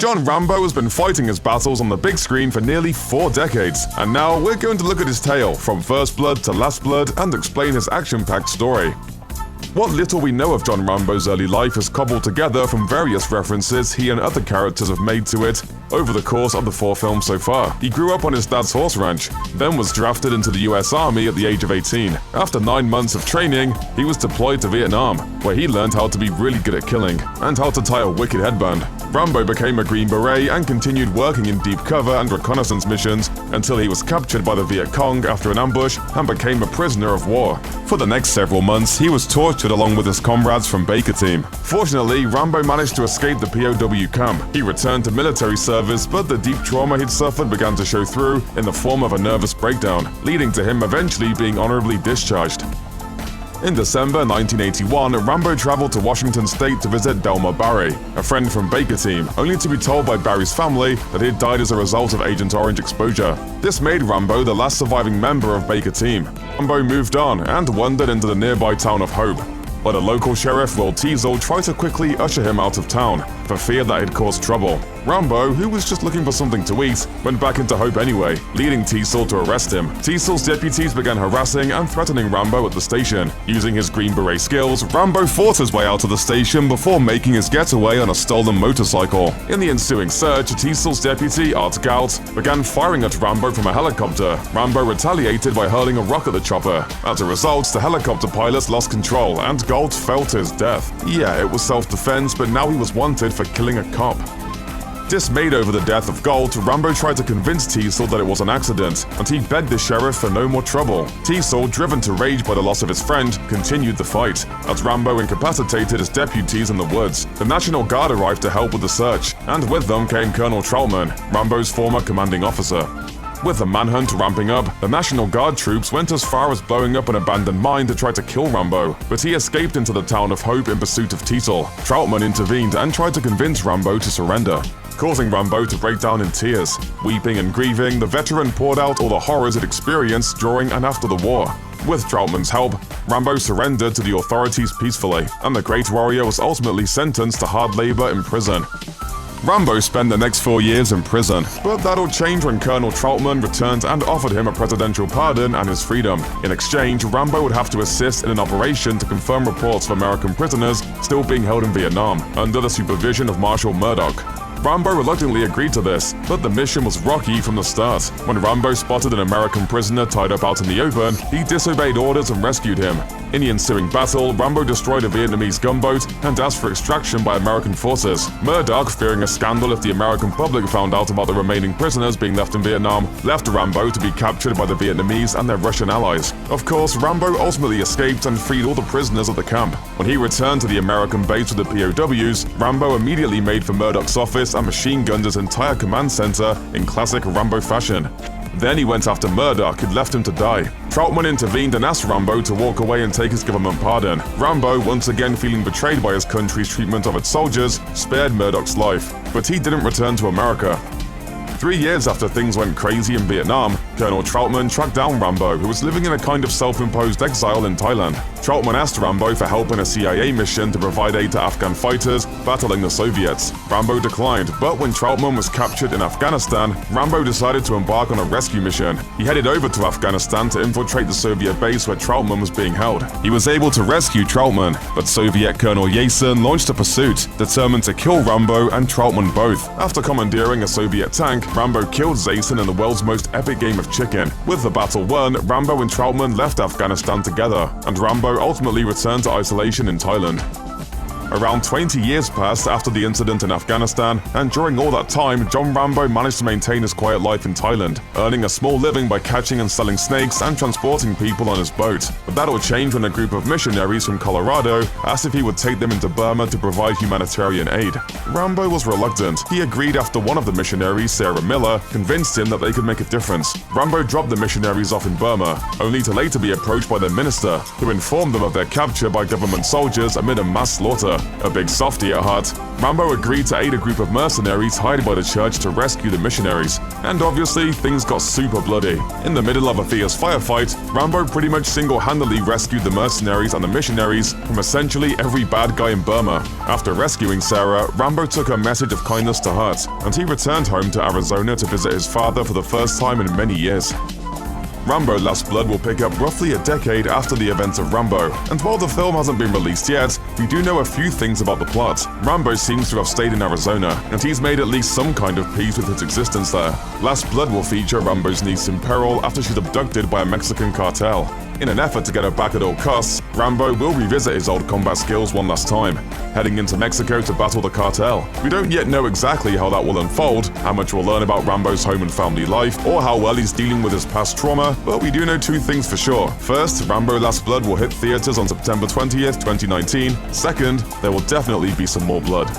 John Rambo has been fighting his battles on the big screen for nearly 4 decades, and now we're going to look at his tale from first blood to last blood and explain his action-packed story. What little we know of John Rambo's early life is cobbled together from various references he and other characters have made to it over the course of the 4 films so far. He grew up on his dad's horse ranch, then was drafted into the US Army at the age of 18. After 9 months of training, he was deployed to Vietnam, where he learned how to be really good at killing and how to tie a wicked headband. Rambo became a Green Beret and continued working in deep cover and reconnaissance missions until he was captured by the Viet Cong after an ambush and became a prisoner of war. For the next several months, he was tortured along with his comrades from Baker Team. Fortunately, Rambo managed to escape the POW camp. He returned to military service, but the deep trauma he'd suffered began to show through in the form of a nervous breakdown, leading to him eventually being honorably discharged. In December 1981, Rambo traveled to Washington State to visit Delmer Barry, a friend from Baker Team, only to be told by Barry's family that he had died as a result of Agent Orange exposure. This made Rambo the last surviving member of Baker Team. Rambo moved on and wandered into the nearby town of Hope, but a local sheriff, Will Teasel, tried to quickly usher him out of town for fear that he'd cause trouble. Rambo, who was just looking for something to eat, went back into Hope anyway, leading Teasel to arrest him. Teasel's deputies began harassing and threatening Rambo at the station. Using his Green Beret skills, Rambo fought his way out of the station before making his getaway on a stolen motorcycle. In the ensuing search, Teasel's deputy, Art Galt, began firing at Rambo from a helicopter. Rambo retaliated by hurling a rock at the chopper. As a result, the helicopter pilots lost control and Galt fell to his death. Yeah, it was self-defense, but now he was wanted for killing a cop. Dismayed over the death of Galt, Rambo tried to convince Teasel that it was an accident, and he begged the sheriff for no more trouble. Teasel, driven to rage by the loss of his friend, continued the fight. As Rambo incapacitated his deputies in the woods, the National Guard arrived to help with the search, and with them came Colonel Troutman, Rambo's former commanding officer. With the manhunt ramping up, the National Guard troops went as far as blowing up an abandoned mine to try to kill Rambo, but he escaped into the town of Hope in pursuit of Teasel. Troutman intervened and tried to convince Rambo to surrender, causing Rambo to break down in tears. Weeping and grieving, the veteran poured out all the horrors he'd experienced during and after the war. With Troutman's help, Rambo surrendered to the authorities peacefully, and the great warrior was ultimately sentenced to hard labor in prison. Rambo spent the next 4 years in prison, but that'll change when Colonel Troutman returned and offered him a presidential pardon and his freedom. In exchange, Rambo would have to assist in an operation to confirm reports of American prisoners still being held in Vietnam, under the supervision of Marshal Murdoch. Rambo reluctantly agreed to this, but the mission was rocky from the start. When Rambo spotted an American prisoner tied up out in the open, he disobeyed orders and rescued him. In the ensuing battle, Rambo destroyed a Vietnamese gunboat and asked for extraction by American forces. Murdoch, fearing a scandal if the American public found out about the remaining prisoners being left in Vietnam, left Rambo to be captured by the Vietnamese and their Russian allies. Of course, Rambo ultimately escaped and freed all the prisoners at the camp. When he returned to the American base with the POWs, Rambo immediately made for Murdoch's office and machine gunned his entire command center in classic Rambo fashion. Then he went after Murdoch, who'd left him to die. Troutman intervened and asked Rambo to walk away and take his government pardon. Rambo, once again feeling betrayed by his country's treatment of its soldiers, spared Murdoch's life, but he didn't return to America. 3 years after things went crazy in Vietnam, Colonel Troutman tracked down Rambo, who was living in a kind of self-imposed exile in Thailand. Troutman asked Rambo for help in a CIA mission to provide aid to Afghan fighters battling the Soviets. Rambo declined, but when Troutman was captured in Afghanistan, Rambo decided to embark on a rescue mission. He headed over to Afghanistan to infiltrate the Soviet base where Troutman was being held. He was able to rescue Troutman, but Soviet Colonel Yasin launched a pursuit, determined to kill Rambo and Troutman both. After commandeering a Soviet tank, Rambo killed Yasin in the world's most epic game of chicken. With the battle won, Rambo and Troutman left Afghanistan together, and Rambo ultimately returned to isolation in Thailand. Around 20 years passed after the incident in Afghanistan, and during all that time, John Rambo managed to maintain his quiet life in Thailand, earning a small living by catching and selling snakes and transporting people on his boat. But that'll change when a group of missionaries from Colorado asked if he would take them into Burma to provide humanitarian aid. Rambo was reluctant. He agreed after one of the missionaries, Sarah Miller, convinced him that they could make a difference. Rambo dropped the missionaries off in Burma, only to later be approached by their minister, who informed them of their capture by government soldiers amid a mass slaughter. A big softie at heart, Rambo agreed to aid a group of mercenaries hired by the church to rescue the missionaries. And obviously, things got super bloody. In the middle of a fierce firefight, Rambo pretty much single-handedly rescued the mercenaries and the missionaries from essentially every bad guy in Burma. After rescuing Sarah, Rambo took her message of kindness to heart, and he returned home to Arizona to visit his father for the first time in many years. Rambo Last Blood will pick up roughly a decade after the events of Rambo, and while the film hasn't been released yet, we do know a few things about the plot. Rambo seems to have stayed in Arizona, and he's made at least some kind of peace with his existence there. Last Blood will feature Rambo's niece in peril after she's abducted by a Mexican cartel. In an effort to get her back at all costs, Rambo will revisit his old combat skills one last time, heading into Mexico to battle the cartel. We don't yet know exactly how that will unfold, how much we'll learn about Rambo's home and family life, or how well he's dealing with his past trauma, but we do know two things for sure. First, Rambo Last Blood will hit theaters on September 20th, 2019. Second, there will definitely be some more blood.